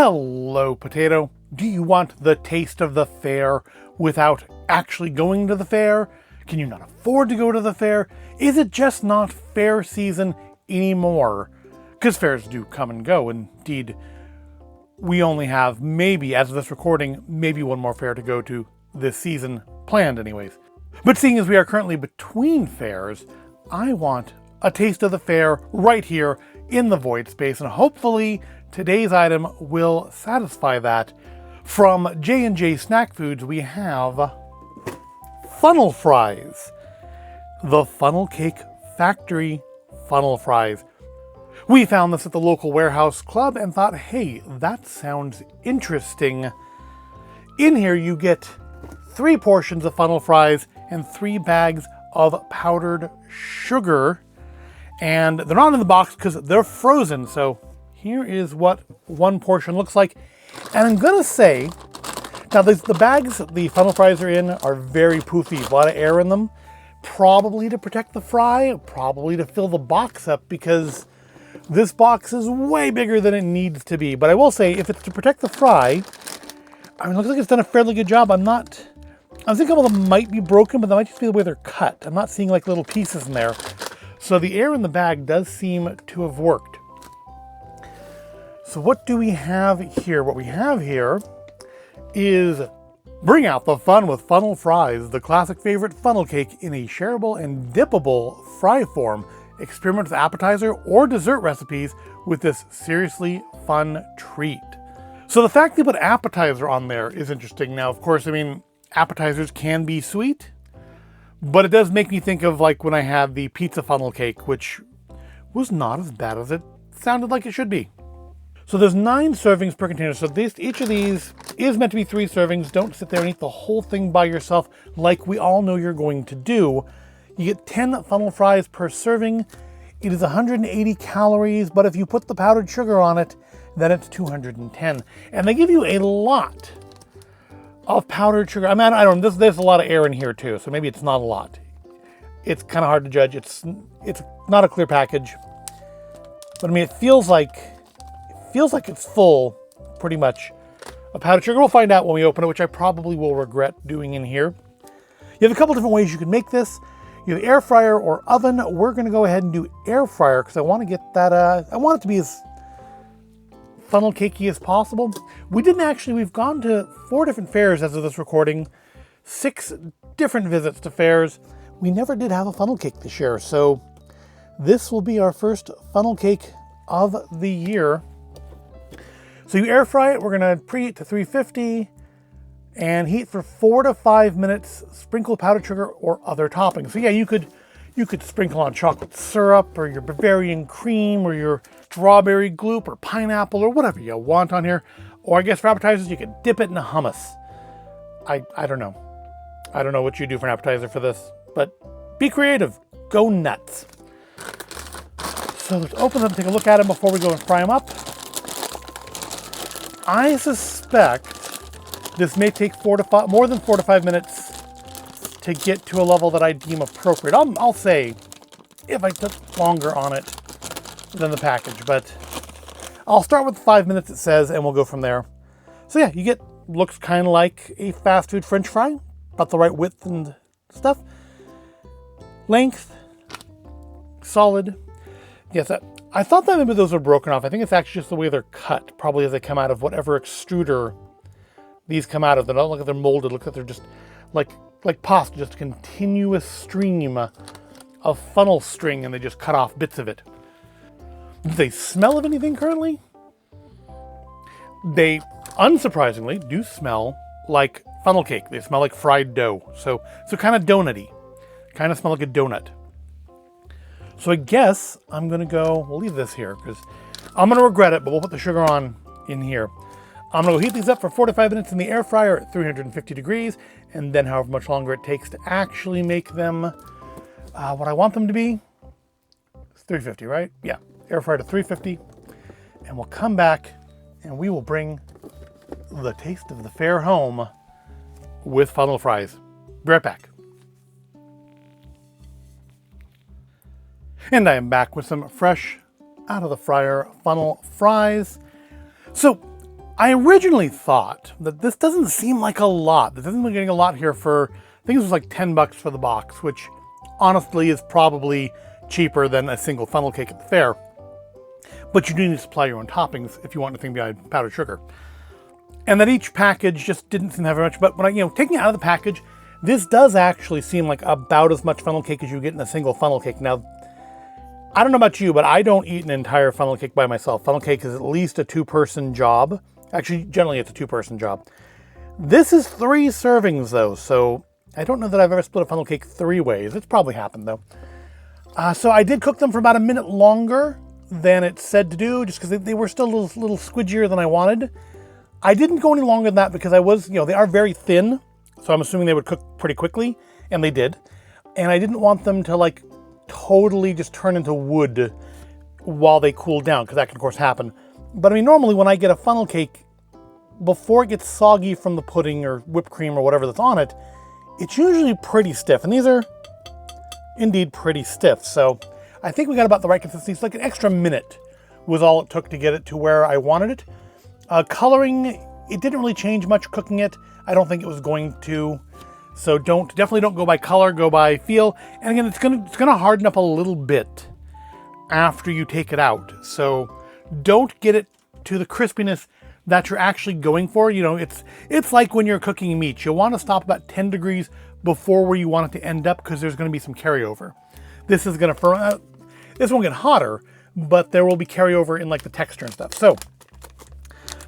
Hello, potato. Do you want the taste of the fair without actually going to the fair? Can you not afford to go to the fair? Is it just not fair season anymore? Because fairs do come and go. Indeed, we only have maybe, as of this recording, maybe one more fair to go to this season, planned anyways. But seeing as we are currently between fairs, I want a taste of the fair right here in the void space, and hopefully today's item will satisfy that. From J&J Snack Foods, we have funnel fries. The Funnel Cake Factory funnel fries. We found this at the local warehouse club and thought, hey, that sounds interesting. In here you get 3 portions of funnel fries and 3 bags of powdered sugar. And they're not in the box because they're frozen. So here is what one portion looks like. And I'm gonna say, now the bags the funnel fries are in are very poofy, a lot of air in them. Probably to protect the fry, probably to fill the box up, because this box is way bigger than it needs to be. But I will say, if it's to protect the fry, I mean, it looks like it's done a fairly good job. I think a couple of them might be broken, but that might just be the way they're cut. I'm not seeing like little pieces in there. So the air in the bag does seem to have worked. So what do we have here? What we have here is bring out the fun with funnel fries, the classic favorite funnel cake in a shareable and dippable fry form. Experiment with appetizer or dessert recipes with this seriously fun treat. So the fact they put appetizer on there is interesting. Now, of course, I mean, appetizers can be sweet, but it does make me think of like when I had the pizza funnel cake, which was not as bad as it sounded like it should be. So there's 9 servings per container. So each of these is meant to be 3 servings. Don't sit there and eat the whole thing by yourself like we all know you're going to do. You get 10 funnel fries per serving. It is 180 calories, but if you put the powdered sugar on it, then it's 210. And they give you a lot of powdered sugar. I mean, I don't know, there's a lot of air in here too, so maybe it's not a lot. It's kind of hard to judge. It's not a clear package. But I mean, it feels like it's full, pretty much, of powdered sugar. We'll find out when we open it, which I probably will regret doing in here. You have a couple different ways you can make this. You have air fryer or oven. We're going to go ahead and do air fryer because I want to get that, I want it to be as funnel cakey as possible. We've gone to 4 different fairs as of this recording, 6 different visits to fairs. We never did have a funnel cake this year, so this will be our first funnel cake of the year. So you air fry it. We're going to preheat to 350 and heat for 4 to 5 minutes. Sprinkle powdered sugar or other toppings. So yeah, you could sprinkle on chocolate syrup or your Bavarian cream or your strawberry gloop or pineapple or whatever you want on here. Or I guess for appetizers, you could dip it in hummus. I don't know. I don't know what you do for an appetizer for this, but be creative. Go nuts. So let's open them and take a look at them before we go and fry them up. I suspect this may take more than 4 to 5 minutes to get to a level that I deem appropriate. I'll say if I took longer on it than the package, but I'll start with 5 minutes it says, and we'll go from there. So yeah, looks kind of like a fast food French fry, about the right width and stuff. Length, solid. Yes, I thought that maybe those were broken off. I think it's actually just the way they're cut, probably as they come out of whatever extruder these come out of. They don't look like they're molded, look like they're just like pasta, just a continuous stream of funnel string, and they just cut off bits of it. Do they smell of anything currently? They, unsurprisingly, do smell like funnel cake. They smell like fried dough. So kind of donut-y. Kind of smell like a donut. So I guess I'm going to we'll leave this here because I'm going to regret it, but we'll put the sugar on in here. I'm going to heat these up for 4 to 5 minutes in the air fryer at 350 degrees, and then however much longer it takes to actually make them what I want them to be. It's 350, right? Yeah, air fryer to 350, and we'll come back and we will bring the taste of the fair home with funnel fries. Be right back. And I am back with some fresh out of the fryer funnel fries. So I originally thought that this doesn't seem like a lot. This doesn't look like getting a lot here for, I think it was like 10 bucks for the box, which honestly is probably cheaper than a single funnel cake at the fair. But you do need to supply your own toppings if you want anything beyond powdered sugar. And that each package just didn't seem to have very much, but when taking it out of the package, this does actually seem like about as much funnel cake as you get in a single funnel cake. Now, I don't know about you, but I don't eat an entire funnel cake by myself. Funnel cake is at least a 2-person job. Actually, generally it's a 2-person job. This is 3 servings though, so I don't know that I've ever split a funnel cake 3 ways. It's probably happened though. So I did cook them for about a minute longer than it said to do, just because they were still a little squidgier than I wanted. I didn't go any longer than that because I was, they are very thin, so I'm assuming they would cook pretty quickly, and they did. And I didn't want them to like totally just turn into wood while they cool down, because that can of course happen. But I mean, normally when I get a funnel cake, before it gets soggy from the pudding or whipped cream or whatever that's on it, it's usually pretty stiff. And these are indeed pretty stiff. So I think we got about the right consistency. It's like an extra minute was all it took to get it to where I wanted it. Coloring, it didn't really change much cooking it. I don't think it was going to. So definitely don't go by color, go by feel. And again, it's gonna harden up a little bit after you take it out. So don't get it to the crispiness that you're actually going for. It's like when you're cooking meat. You'll want to stop about 10 degrees before where you want it to end up, because there's going to be some carryover. This is going to this won't get hotter, but there will be carryover in like the texture and stuff. So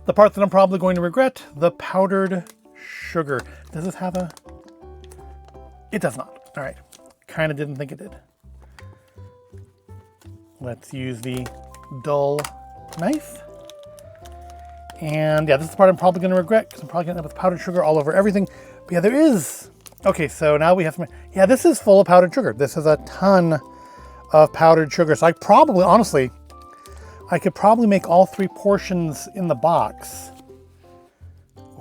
the part that I'm probably going to regret, the powdered sugar. Does this have a... It does not. All right. Kind of didn't think it did. Let's use the dull knife. And yeah, this is the part I'm probably going to regret, because I'm probably going to end up with powdered sugar all over everything. But yeah, there is... Okay, so now we have some... Yeah, this is full of powdered sugar. This is a ton of powdered sugar. So I probably, honestly, I could probably make all 3 portions in the box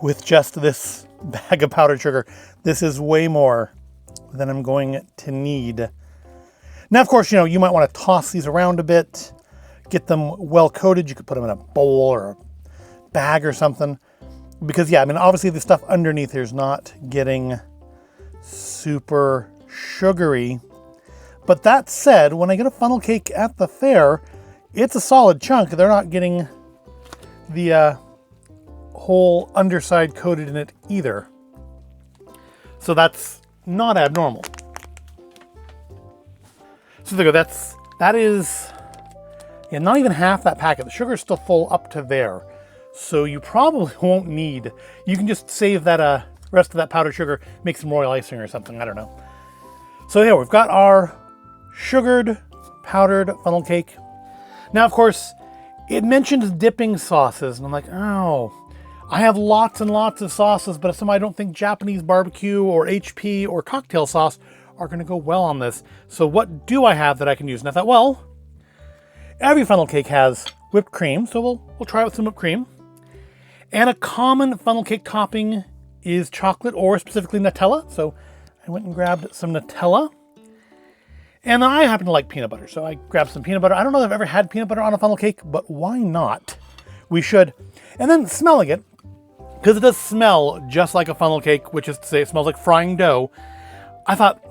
with just this bag of powdered sugar. This is way more than I'm going to need. Now, of course, you might want to toss these around a bit, get them well coated. You could put them in a bowl or a bag or something, because yeah, I mean, obviously the stuff underneath here is not getting super sugary. But that said, when I get a funnel cake at the fair, it's a solid chunk. They're not getting the whole underside coated in it either. So that's not abnormal. So there you go. That is, yeah, not even half that packet. The sugar is still full up to there. So you probably won't need, you can just save that rest of that powdered sugar, make some royal icing or something, I don't know. So yeah, we've got our sugared powdered funnel cake. Now, of course, it mentions dipping sauces, and I'm like, oh, I have lots and lots of sauces, but some I don't think Japanese barbecue or HP or cocktail sauce are gonna go well on this. So what do I have that I can use? And I thought, well, every funnel cake has whipped cream, so we'll try it with some whipped cream. And a common funnel cake topping is chocolate, or specifically Nutella. So I went and grabbed some Nutella. And I happen to like peanut butter, so I grabbed some peanut butter. I don't know if I've ever had peanut butter on a funnel cake, but why not? We should. And then smelling it, because it does smell just like a funnel cake, which is to say it smells like frying dough. I thought,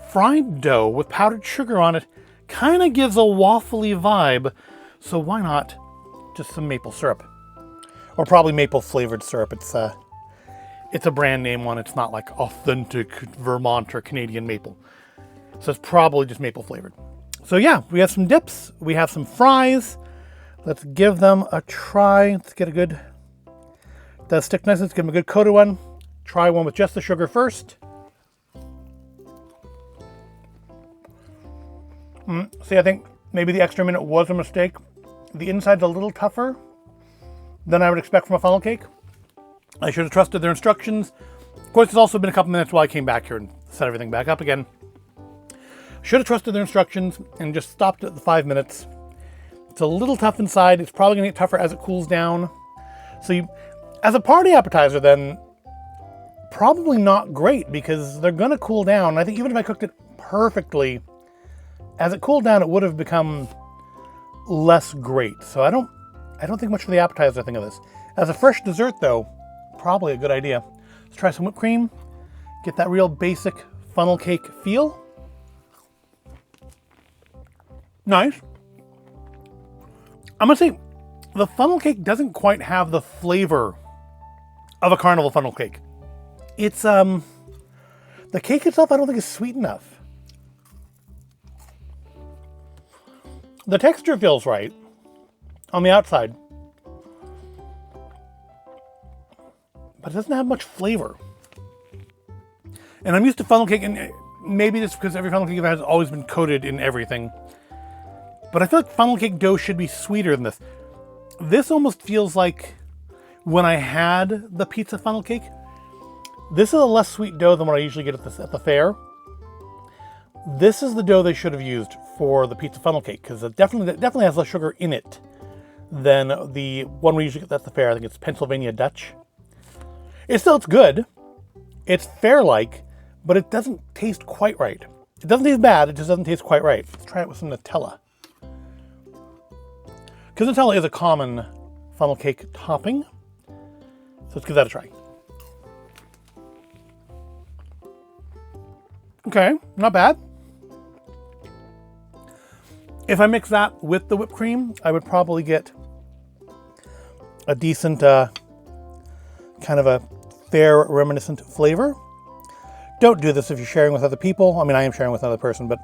fried dough with powdered sugar on it kind of gives a waffly vibe. So why not just some maple syrup? Or probably maple flavored syrup. It's a brand name one. It's not like authentic Vermont or Canadian maple. So it's probably just maple flavored. So yeah, we have some dips. We have some fries. Let's give them a try. Let's get a good, does stick nice. Let's give them a good coated one. Try one with just the sugar first. See, I think maybe the extra minute was a mistake. The inside's a little tougher than I would expect from a funnel cake. I should have trusted their instructions. Of course, it's also been a couple minutes while I came back here and set everything back up again. Should have trusted their instructions and just stopped at the 5 minutes. It's a little tough inside. It's probably gonna get tougher as it cools down. So as a party appetizer then, probably not great, because they're gonna cool down. I think even if I cooked it perfectly, as it cooled down, it would have become less great. So I don't I don't think much for the appetizer thing of this. As a fresh dessert though, probably a good idea. Let's try some whipped cream, get that real basic funnel cake feel. Nice. I'm gonna say the funnel cake doesn't quite have the flavor of a carnival funnel cake. It's, the cake itself I don't think is sweet enough. The texture feels right on the outside, but it doesn't have much flavor. And I'm used to funnel cake, and maybe it's because every funnel cake has always been coated in everything. But I feel like funnel cake dough should be sweeter than this. This almost feels like when I had the pizza funnel cake. This is a less sweet dough than what I usually get at the fair. This is the dough they should have used for the pizza funnel cake, because it definitely has less sugar in it than the one we usually get at the fair. I think it's Pennsylvania Dutch. It's good. It's fair-like, but it doesn't taste quite right. It doesn't taste bad, it just doesn't taste quite right. Let's try it with some Nutella. Because Nutella is a common funnel cake topping. So let's give that a try. Okay, not bad. If I mix that with the whipped cream, I would probably get a decent, kind of a fair reminiscent flavor. Don't do this if you're sharing with other people. I mean, I am sharing with another person, but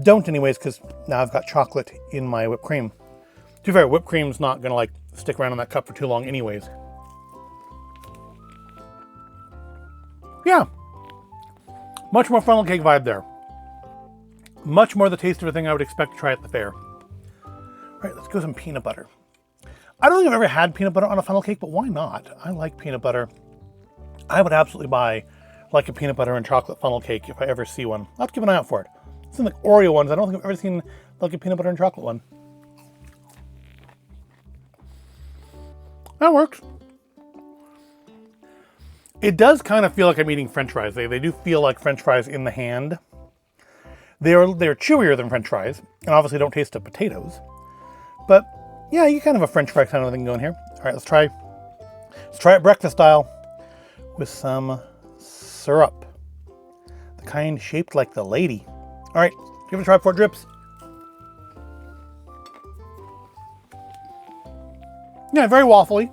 don't anyways, because now I've got chocolate in my whipped cream. To be fair, whipped cream's not going to like stick around in that cup for too long anyways. Yeah. Much more funnel cake vibe there. Much more the taste of a thing I would expect to try at the fair. All right, let's go with some peanut butter. I don't think I've ever had peanut butter on a funnel cake, but why not? I like peanut butter. I would absolutely buy like a peanut butter and chocolate funnel cake if I ever see one. I'll have to keep an eye out for it. It's in like Oreo ones. I don't think I've ever seen like a peanut butter and chocolate one. That works. It does kind of feel like I'm eating French fries. They do feel like French fries in the hand. They're chewier than French fries, and obviously don't taste of potatoes. But yeah, you kind of have a French fry kind of thing going here. All right, let's try it breakfast style with some syrup. The kind shaped like the lady. All right, give it a try before it drips. Yeah, very waffly.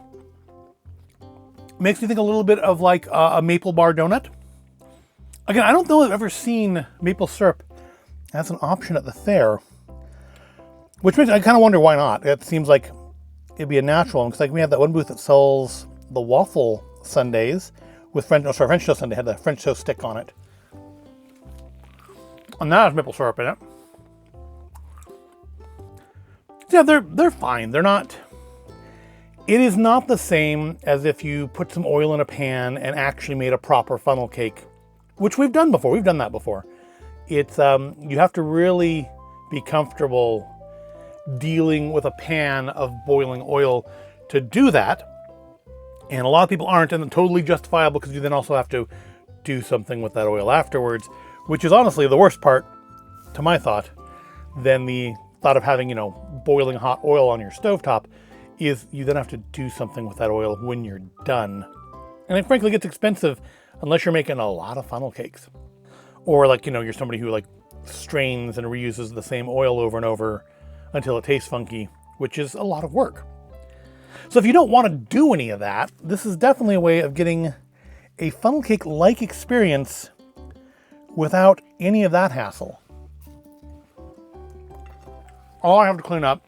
Makes me think a little bit of like a maple bar donut. Again, I don't know if I've ever seen maple syrup as an option at the fair, which makes I kind of wonder why not. It seems like it'd be a natural one, because like we have that one booth that sells the waffle sundaes with French toast sundae, had the French toast stick on it, and that has maple syrup in it. Yeah, they're fine. They're not. It is not the same as if you put some oil in a pan and actually made a proper funnel cake, which we've done before. We've done that before. It's you have to really be comfortable dealing with a pan of boiling oil to do that. And a lot of people aren't, and it's totally justifiable, because you then also have to do something with that oil afterwards, which is honestly the worst part, to my thought, than the thought of having, boiling hot oil on your stovetop, is you then have to do something with that oil when you're done. And it frankly gets expensive unless you're making a lot of funnel cakes. Or like, you're somebody who like strains and reuses the same oil over and over until it tastes funky, which is a lot of work. So if you don't want to do any of that, this is definitely a way of getting a funnel cake-like experience without any of that hassle. All I have to clean up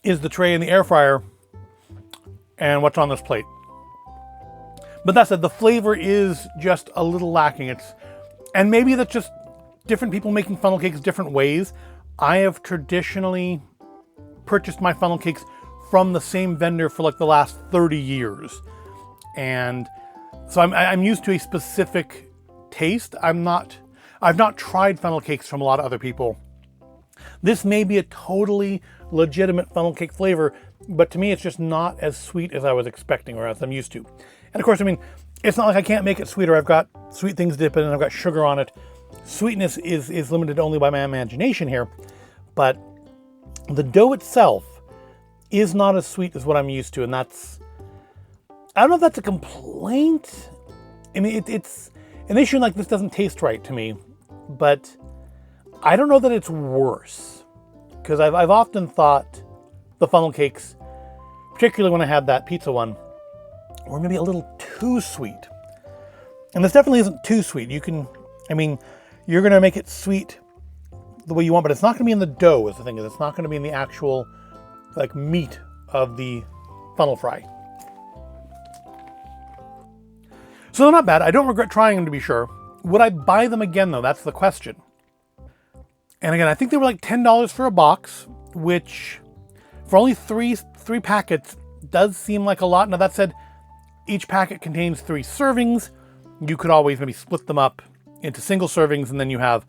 is the tray in the air fryer and what's on this plate. But that said, the flavor is just a little lacking. And maybe that's just different people making funnel cakes different ways. I have traditionally purchased my funnel cakes from the same vendor for like the last 30 years. And so I'm used to a specific taste. I've not tried funnel cakes from a lot of other people. This may be a totally legitimate funnel cake flavor, but to me it's just not as sweet as I was expecting or as I'm used to. And of course, I mean, it's not like I can't make it sweeter. I've got sweet things dipping and I've got sugar on it. Sweetness is limited only by my imagination here, but the dough itself is not as sweet as what I'm used to, and that's, I don't know if that's a complaint. I mean, it's an issue like this doesn't taste right to me, but I don't know that it's worse, because I've often thought the funnel cakes, particularly when I had that pizza one, were maybe a little too sweet. And this definitely isn't too sweet. You can, I mean, you're going to make it sweet the way you want, but it's not going to be in the dough, is the thing. It's not going to be in the actual, like, meat of the funnel fry. So they're not bad. I don't regret trying them, to be sure. Would I buy them again, though? That's the question. And again, I think they were like $10 for a box, which for only three packets does seem like a lot. Now, that said, each packet contains 3 servings. You could always maybe split them up into single servings, and then you have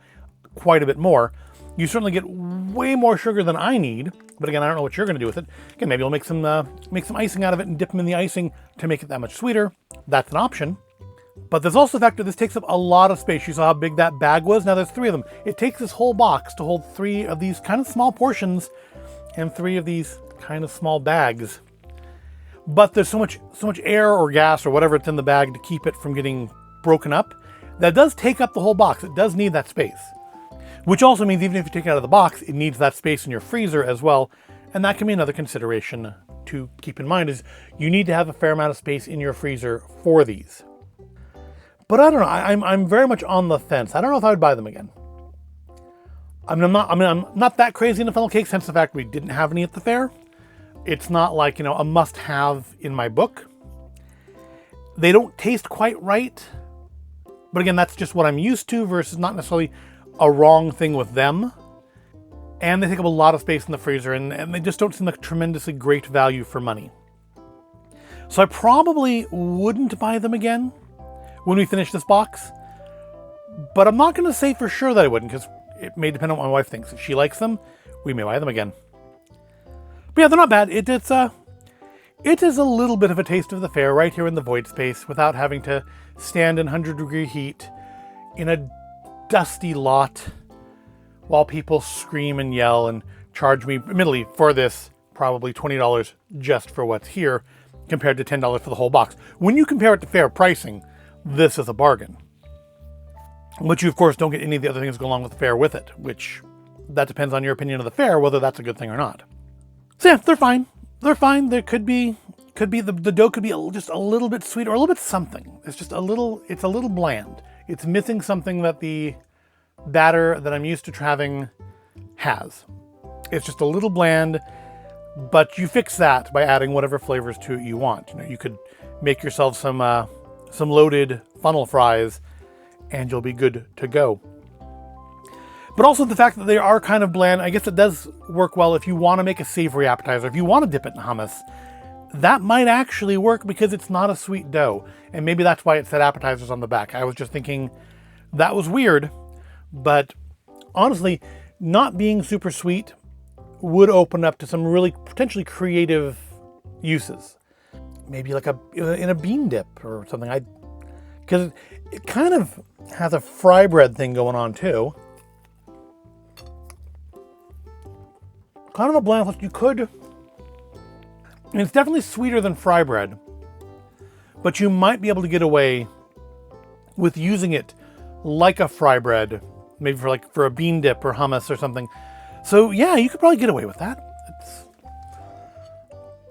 quite a bit more. You certainly get way more sugar than I need. But again, I don't know what you're going to do with it. Again, maybe I'll make some icing out of it and dip them in the icing to make it that much sweeter. That's an option. But there's also the fact that this takes up a lot of space. You saw how big that bag was? Now there's 3 of them. It takes this whole box to hold 3 of these kind of small portions and 3 of these kind of small bags. But there's so much air or gas or whatever it's in the bag to keep it from getting broken up. That does take up the whole box. It does need that space. Which also means even if you take it out of the box, it needs that space in your freezer as well. And that can be another consideration to keep in mind, is you need to have a fair amount of space in your freezer for these. But I don't know, I'm very much on the fence. I don't know if I would buy them again. I'm not that crazy into funnel cakes, hence the fact we didn't have any at the fair. It's not like, a must-have in my book. They don't taste quite right. But again, that's just what I'm used to versus not necessarily a wrong thing with them. And they take up a lot of space in the freezer, and they just don't seem like a tremendously great value for money. So I probably wouldn't buy them again when we finish this box. But I'm not going to say for sure that I wouldn't, because it may depend on what my wife thinks. If she likes them, we may buy them again. But yeah, they're not bad. It is a little bit of a taste of the fair right here in the void space without having to stand in 100-degree heat in a dusty lot while people scream and yell and charge me, admittedly, for this, probably $20 just for what's here, compared to $10 for the whole box. When you compare it to fair pricing, this is a bargain. But you, of course, don't get any of the other things that go along with the fair with it, which that depends on your opinion of the fair, whether that's a good thing or not. So yeah, they're fine. They're fine. There could be the dough could be just a little bit sweet or a little bit something. It's a little bland. It's missing something that the batter that I'm used to having has. It's just a little bland, but you fix that by adding whatever flavors to it you want. You could make yourself some loaded funnel fries and you'll be good to go. But also the fact that they are kind of bland, I guess it does work well if you want to make a savory appetizer. If you want to dip it in hummus, that might actually work because it's not a sweet dough. And maybe that's why it said appetizers on the back. I was just thinking that was weird, but honestly, not being super sweet would open up to some really potentially creative uses. Maybe like in a bean dip or something. Because it kind of has a fry bread thing going on too. Kind of a bland, you could. And it's definitely sweeter than fry bread, but you might be able to get away with using it like a fry bread, maybe for a bean dip or hummus or something. So yeah, you could probably get away with that.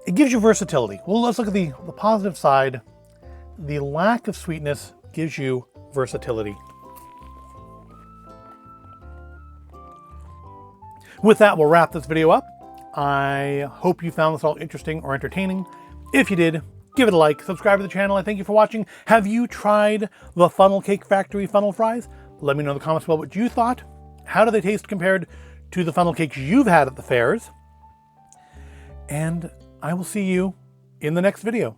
It gives you versatility. Well, let's look at the positive side. The lack of sweetness gives you versatility. With that, we'll wrap this video up. I hope you found this all interesting or entertaining. If you did, give it a like, subscribe to the channel. I thank you for watching. Have you tried the Funnel Cake Factory funnel fries? Let me know in the comments below what you thought. How do they taste compared to the funnel cakes you've had at the fairs? And I will see you in the next video.